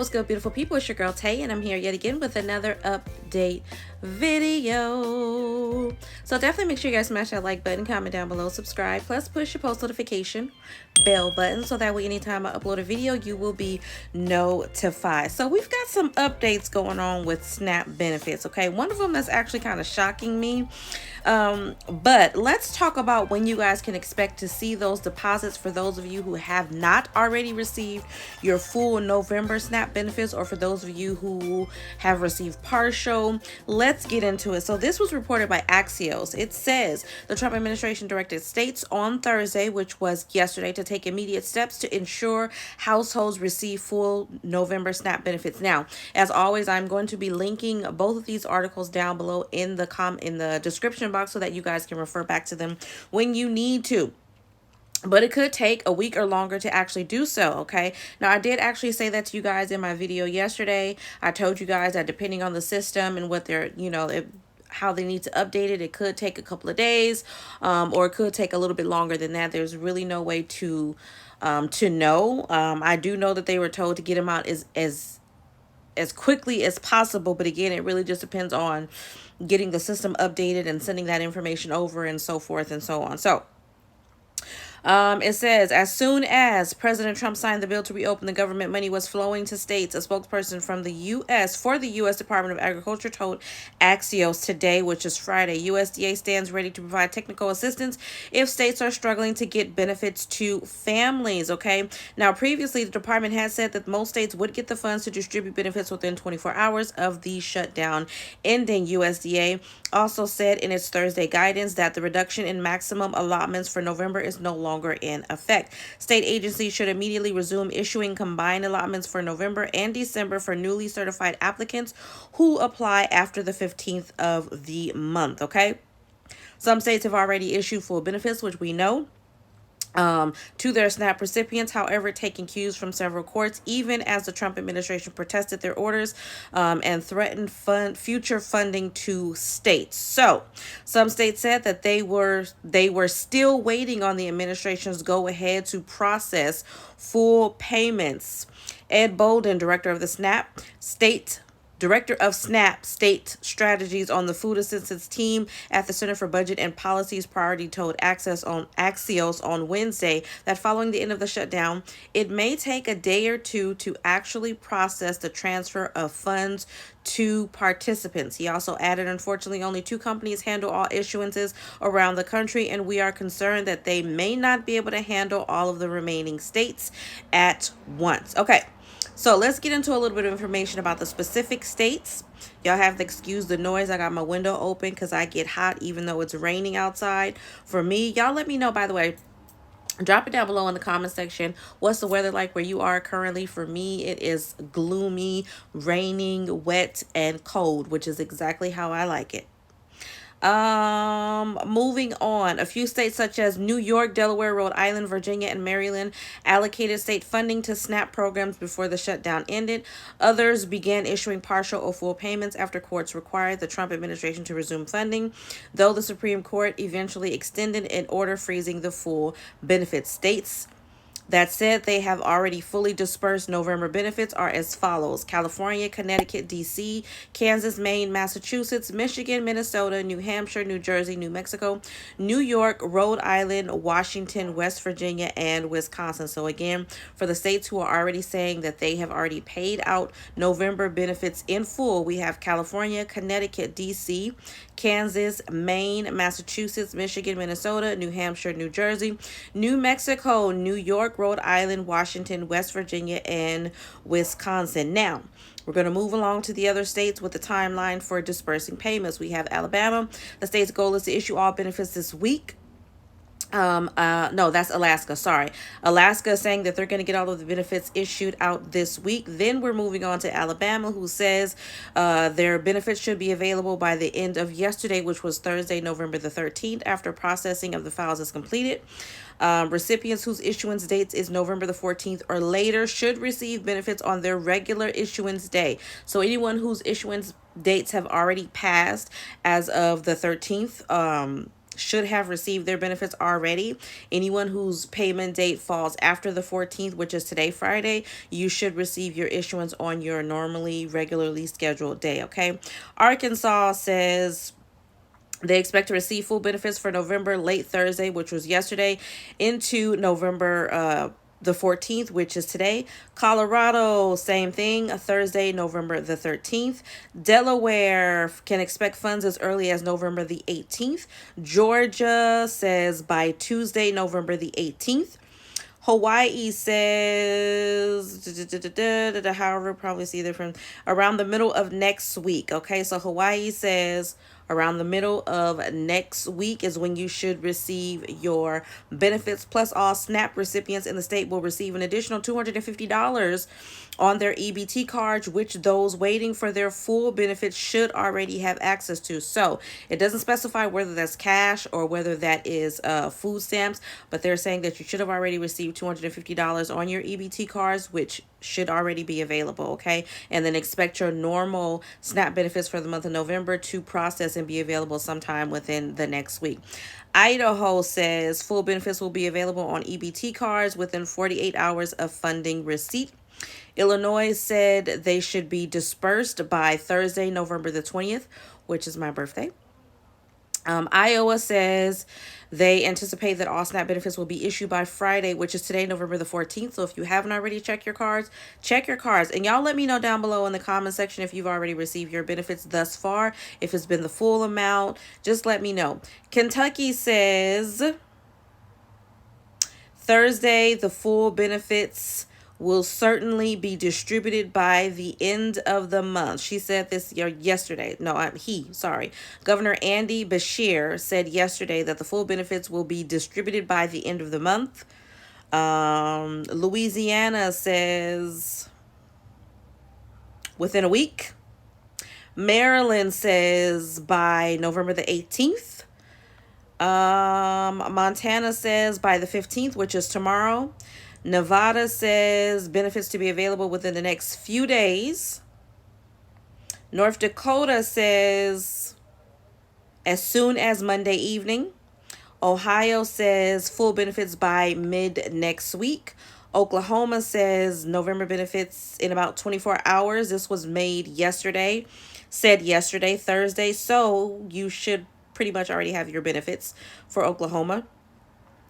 What's good, beautiful people? It's your girl Tay, and I'm here yet again with another update video. So definitely make sure you guys smash that like button, comment down below, subscribe, plus push your post notification bell button so that way anytime I upload a video you will be notified. So we've got some updates going on with SNAP benefits. Okay, one of them that's actually kind of shocking me, but let's talk about when you guys can expect to see those deposits for those of you who have not already received your full November SNAP benefits, or for those of you who have received partial. Let's get into it. So this was reported by Axios. It says the Trump administration directed states on Thursday, which was yesterday, to take immediate steps to ensure households receive full November SNAP benefits. Now, as always, I'm going to be linking both of these articles down below in the description box so that you guys can refer back to them when you need to. But it could take a week or longer to actually do so, okay? Now, I did actually say that to you guys in my video yesterday. I told you guys that depending on the system and what they're, how they need to update it, it could take a couple of days, or it could take a little bit longer than that. There's really no way to know. I do know that they were told to get them out as quickly as possible, but again, it really just depends on getting the system updated and sending that information over and so forth and so on. So it says, as soon as President Trump signed the bill to reopen the government, money was flowing to states. A spokesperson from the U.S. Department of Agriculture told Axios today, which is Friday, USDA stands ready to provide technical assistance if states are struggling to get benefits to families. Okay. Now, previously, the department had said that most states would get the funds to distribute benefits within 24 hours of the shutdown ending. USDA also said in its Thursday guidance that the reduction in maximum allotments for November is no longer in effect. State agencies should immediately resume issuing combined allotments for November and December for newly certified applicants who apply after the 15th of the month. Okay. Some states have already issued full benefits, which we know, to their SNAP recipients, however, taking cues from several courts, even as the Trump administration protested their orders and threatened future funding to states. So some states said that they were still waiting on the administration's go-ahead to process full payments. Ed Bolden, director of SNAP State Strategies on the Food Assistance Team at the Center for Budget and Policy's Priority, told Axios on Wednesday that following the end of the shutdown, it may take a day or two to actually process the transfer of funds to participants. He also added, unfortunately, only 2 companies handle all issuances around the country, and we are concerned that they may not be able to handle all of the remaining states at once. Okay. So let's get into a little bit of information about the specific states. Y'all have to excuse the noise. I got my window open because I get hot even though it's raining outside. For me, y'all let me know, by the way, drop it down below in the comment section. What's the weather like where you are currently? For me, it is gloomy, raining, wet, and cold, which is exactly how I like it. Moving on, a few states such as New York, Delaware, Rhode Island, Virginia, and Maryland allocated state funding to SNAP programs before the shutdown ended. Others began issuing partial or full payments after courts required the Trump administration to resume funding, though the Supreme Court eventually extended an order freezing the full benefits. States that said they have already fully dispersed November benefits are as follows: California, Connecticut, D.C., Kansas, Maine, Massachusetts, Michigan, Minnesota, New Hampshire, New Jersey, New Mexico, New York, Rhode Island, Washington, West Virginia, and Wisconsin. So again, for the states who are already saying that they have already paid out November benefits in full, we have California, Connecticut, D.C., Kansas, Maine, Massachusetts, Michigan, Minnesota, New Hampshire, New Jersey, New Mexico, New York, Rhode Island, Washington, West Virginia, and Wisconsin. Now, we're going to move along to the other states with the timeline for dispersing payments. We have Alabama. The state's goal is to issue all benefits this week. No, that's Alaska. Sorry. Alaska is saying that they're going to get all of the benefits issued out this week. Then we're moving on to Alabama, who says their benefits should be available by the end of yesterday, which was Thursday, November the 13th, after processing of the files is completed. Recipients whose issuance dates is November the 14th or later should receive benefits on their regular issuance day. So anyone whose issuance dates have already passed as of the 13th, should have received their benefits already. Anyone whose payment date falls after the 14th, which is today, Friday, you should receive your issuance on your regularly scheduled day, okay? Arkansas says they expect to receive full benefits for November late Thursday, which was yesterday, into November the 14th, which is today. Colorado, same thing, a Thursday, November the 13th. Delaware can expect funds as early as November the 18th. Georgia says by Tuesday, November the 18th. Hawaii says, however, probably see either from around the middle of next week. Okay, so Hawaii says around the middle of next week is when you should receive your benefits. Plus, all SNAP recipients in the state will receive an additional $250 on their EBT cards, which those waiting for their full benefits should already have access to. So it doesn't specify whether that's cash or whether that is food stamps, but they're saying that you should have already received $250 on your EBT cards, which should already be available, okay? And then expect your normal SNAP benefits for the month of November to process and be available sometime within the next week. Idaho says full benefits will be available on EBT cards within 48 hours of funding receipt. Illinois said they should be dispersed by Thursday, November the 20th, which is my birthday. Iowa says they anticipate that all SNAP benefits will be issued by Friday, which is today, November the 14th. So if you haven't already checked your cards, check your cards. And y'all let me know down below in the comment section if you've already received your benefits thus far. If it's been the full amount, just let me know. Kentucky says Thursday, the full benefits will certainly be distributed by the end of the month. She said this yesterday. Governor Andy Beshear said yesterday that the full benefits will be distributed by the end of the month. Louisiana says within a week. Maryland says by November the 18th. Montana says by the 15th, which is tomorrow. Nevada says benefits to be available within the next few days. North Dakota says as soon as Monday evening. Ohio says full benefits by mid next week. Oklahoma says November benefits in about 24 hours. This was made yesterday, Thursday. So you should pretty much already have your benefits for Oklahoma.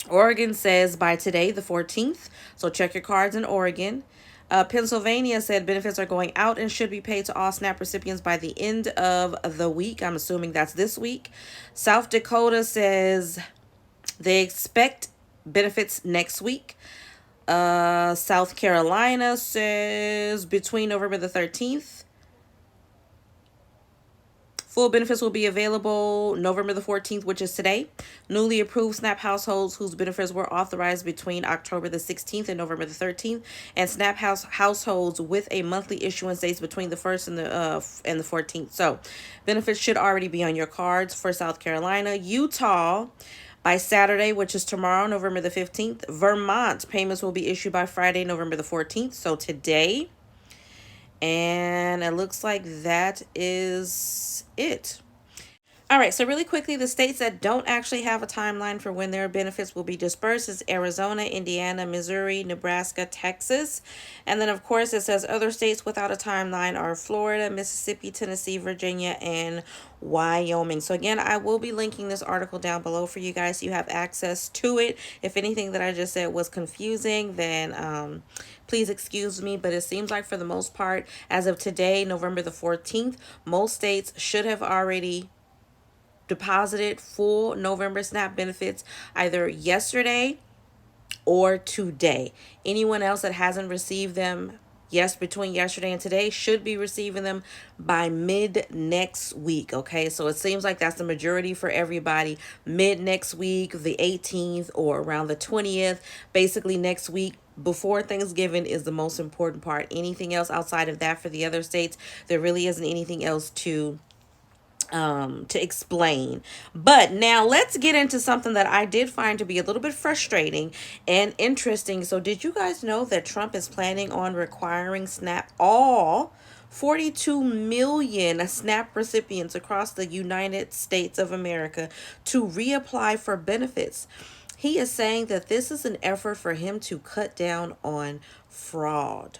Oregon says by today, the 14th. So check your cards in Oregon. Pennsylvania said benefits are going out and should be paid to all SNAP recipients by the end of the week. I'm assuming that's this week. South Dakota says they expect benefits next week. South Carolina says between November the 13th. Full benefits will be available November the 14th, which is today. Newly approved SNAP households whose benefits were authorized between October the 16th and November the 13th, and SNAP households with a monthly issuance dates between the 1st and the 14th. So benefits should already be on your cards for South Carolina. Utah by Saturday, which is tomorrow, November the 15th. Vermont payments will be issued by Friday, November the 14th. So today. And it looks like that is it. All right, so really quickly, the states that don't actually have a timeline for when their benefits will be dispersed is Arizona, Indiana, Missouri, Nebraska, Texas. And then, of course, it says other states without a timeline are Florida, Mississippi, Tennessee, Virginia, and Wyoming. So again, I will be linking this article down below for you guys so you have access to it. If anything that I just said was confusing, then please excuse me, but it seems like for the most part, as of today, November the 14th, most states should have already deposited full November SNAP benefits either yesterday or today. Anyone else that hasn't received them, between yesterday and today, should be receiving them by mid next week. Okay, so it seems like that's the majority for everybody. Mid next week, the 18th or around the 20th, basically next week before Thanksgiving is the most important part. Anything else outside of that for the other states, there really isn't anything else to explain. But now let's get into something that I did find to be a little bit frustrating and interesting. So did you guys know that Trump is planning on requiring all 42 million SNAP recipients across the United States of America to reapply for benefits. He is saying that this is an effort for him to cut down on fraud.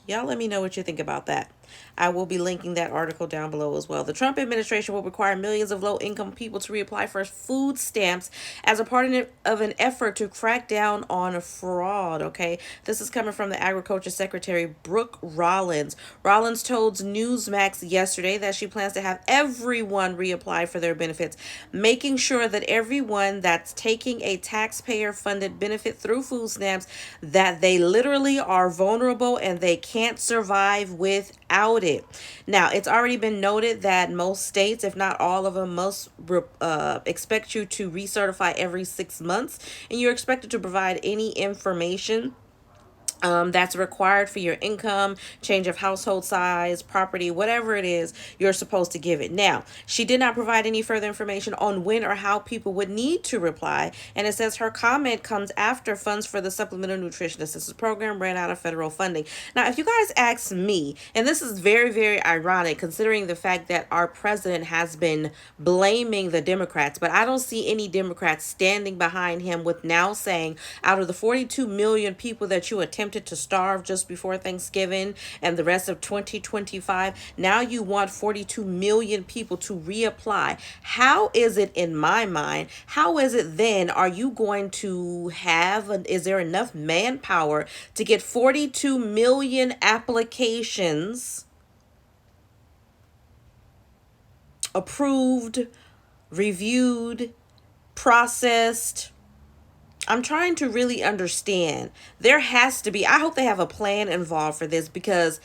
Y'all let me know what you think about that. I will be linking that article down below as well. The Trump administration will require millions of low-income people to reapply for food stamps as a part of an effort to crack down on fraud, okay? This is coming from the Agriculture Secretary, Brooke Rollins. Rollins told Newsmax yesterday that she plans to have everyone reapply for their benefits, making sure that everyone that's taking a taxpayer-funded benefit through food stamps, that they literally are vulnerable and they can't survive without it. Now, it's already been noted that most states, if not all of them, most expect you to recertify every 6 months, and you're expected to provide any information that's required for your income, change of household size, property, whatever it is, you're supposed to give it. Now, she did not provide any further information on when or how people would need to reply, and it says her comment comes after funds for the Supplemental Nutrition Assistance Program ran out of federal funding. Now, if you guys ask me, and this is very, very ironic considering the fact that our president has been blaming the Democrats, but I don't see any Democrats standing behind him with now saying, out of the 42 million people that you attempted to starve just before Thanksgiving and the rest of 2025, now you want 42 million people to reapply. How is it, in my mind, how is it then are you going to have, is there enough manpower to get 42 million applications approved, reviewed, processed? I'm trying to really understand. There has to be, I hope they have a plan involved for this, because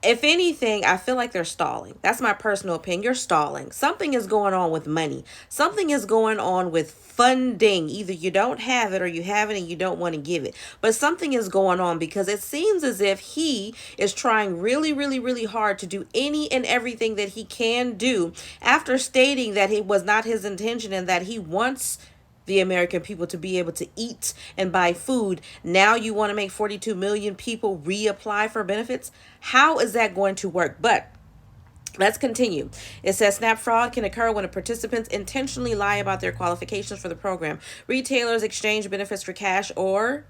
if anything, I feel like they're stalling. That's my personal opinion. You're stalling. Something is going on with money. Something is going on with funding. Either you don't have it or you have it and you don't want to give it. But something is going on, because it seems as if he is trying really, really, really hard to do any and everything that he can do after stating that it was not his intention and that he wants the American people to be able to eat and buy food. Now you want to make 42 million people reapply for benefits? How is that going to work? But let's continue. It says SNAP fraud can occur when participants intentionally lie about their qualifications for the program. Retailers exchange benefits for cash, or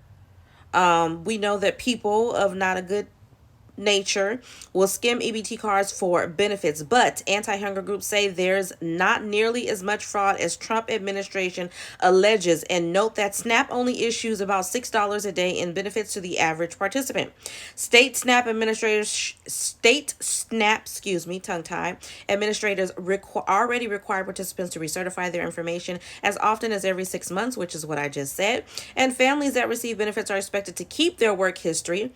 we know that people of not a good nature will skim EBT cards for benefits, but anti-hunger groups say there's not nearly as much fraud as Trump administration alleges, and note that SNAP only issues about $6 a day in benefits to the average participant. State SNAP, tongue-tied, administrators already require participants to recertify their information as often as every 6 months, which is what I just said, and families that receive benefits are expected to keep their work history,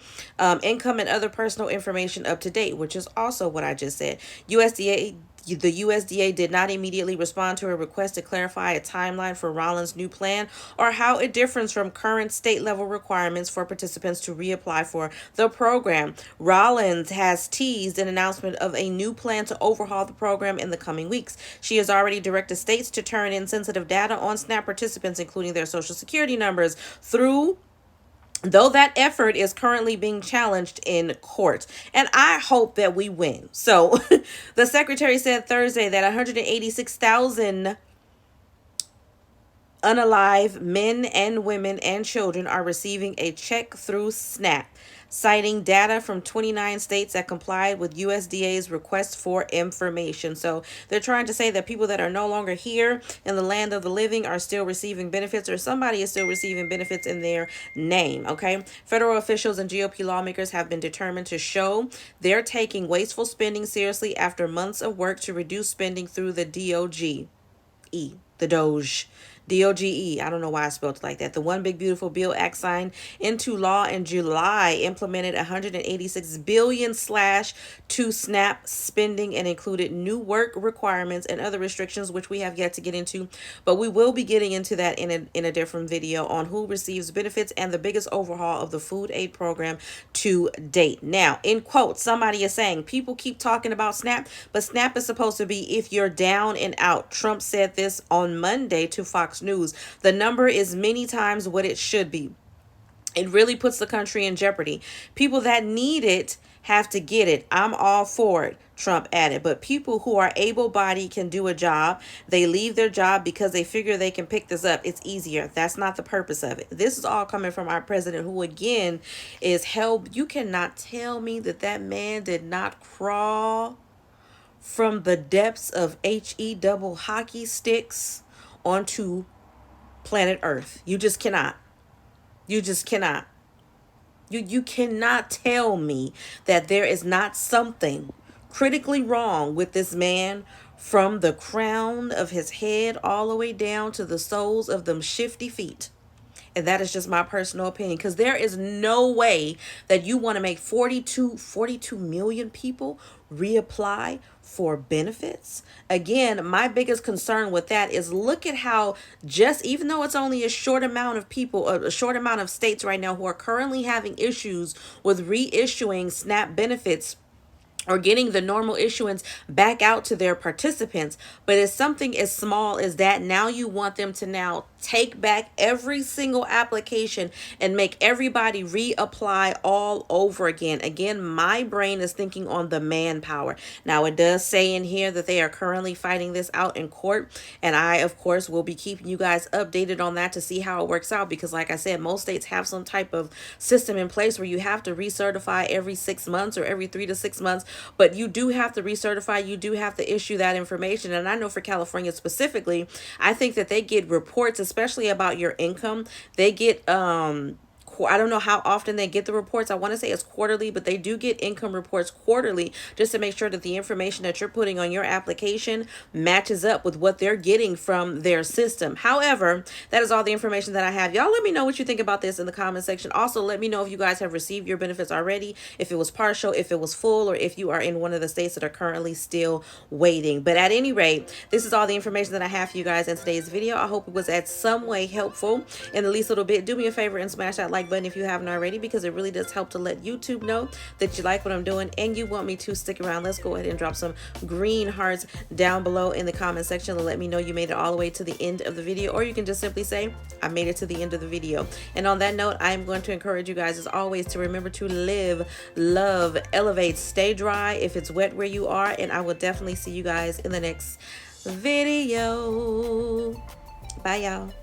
income, and other personal information up to date, which is also what I just said. The USDA did not immediately respond to a request to clarify a timeline for Rollins' new plan or how it differs from current state level requirements for participants to reapply for the program. Rollins has teased an announcement of a new plan to overhaul the program in the coming weeks. She has already directed states to turn in sensitive data on SNAP participants, including their social security numbers, though that effort is currently being challenged in court. And I hope that we win. So the secretary said Thursday that 186,000 unalive men and women and children are receiving a check through SNAP, citing data from 29 states that complied with USDA's request for information. So they're trying to say that people that are no longer here in the land of the living are still receiving benefits, or somebody is still receiving benefits in their name, okay? Federal officials and GOP lawmakers have been determined to show they're taking wasteful spending seriously after months of work to reduce spending through the the Doge. DOGE. I don't know why I spelled it like that. The One Big Beautiful Bill Act signed into law in July implemented 186 billion slash to SNAP spending and included new work requirements and other restrictions, which we have yet to get into, but we will be getting into that in a different video on who receives benefits and the biggest overhaul of the food aid program to date. Now, in quotes, somebody is saying people keep talking about SNAP, but SNAP is supposed to be if you're down and out. Trump said this on Monday to Fox News. The number is many times what it should be. It really puts the country in jeopardy. People that need it have to get it. I'm all for it, Trump added. But people who are able-bodied can do a job. They leave their job because they figure they can pick this up. It's easier. That's not the purpose of it. This is all coming from our president, who again is held. You cannot tell me that that man did not crawl from the depths of HE double hockey sticks onto planet Earth. You just cannot. You just cannot. You cannot tell me that there is not something critically wrong with this man, from the crown of his head all the way down to the soles of them shifty feet. And that is just my personal opinion, because there is no way that you want to make 42 million people reapply for benefits. Again, my biggest concern with that is, look at how, just even though it's only a short amount of people, a short amount of states right now who are currently having issues with reissuing SNAP benefits or getting the normal issuance back out to their participants. But it's something as small as that. Now you want them to now take back every single application and make everybody reapply all over again. Again, my brain is thinking on the manpower. Now, it does say in here that they are currently fighting this out in court, and I, of course, will be keeping you guys updated on that to see how it works out, because like I said, most states have some type of system in place where you have to recertify every 6 months or every 3 to 6 months. But you do have to recertify, you do have to issue that information. And I know for California specifically, I think that they get reports, especially about your income. They get I don't know how often they get the reports. I want to say it's quarterly, but they do get income reports quarterly, just to make sure that the information that you're putting on your application matches up with what they're getting from their system. However, that is all the information that I have. Y'all let me know what you think about this in the comment section. Also, let me know if you guys have received your benefits already, if it was partial, if it was full, or if you are in one of the states that are currently still waiting. But at any rate, this is all the information that I have for you guys in today's video. I hope it was at some way helpful in the least little bit. Do me a favor and smash that like button if you haven't already, because it really does help to let YouTube know that you like what I'm doing and you want me to stick around. Let's go ahead and drop some green hearts down below in the comment section to let me know you made it all the way to the end of the video, or you can just simply say, I made it to the end of the video. And on that note, I am going to encourage you guys, as always, to remember to live, love, elevate, stay dry if it's wet where you are, and I will definitely see you guys in the next video. Bye, y'all.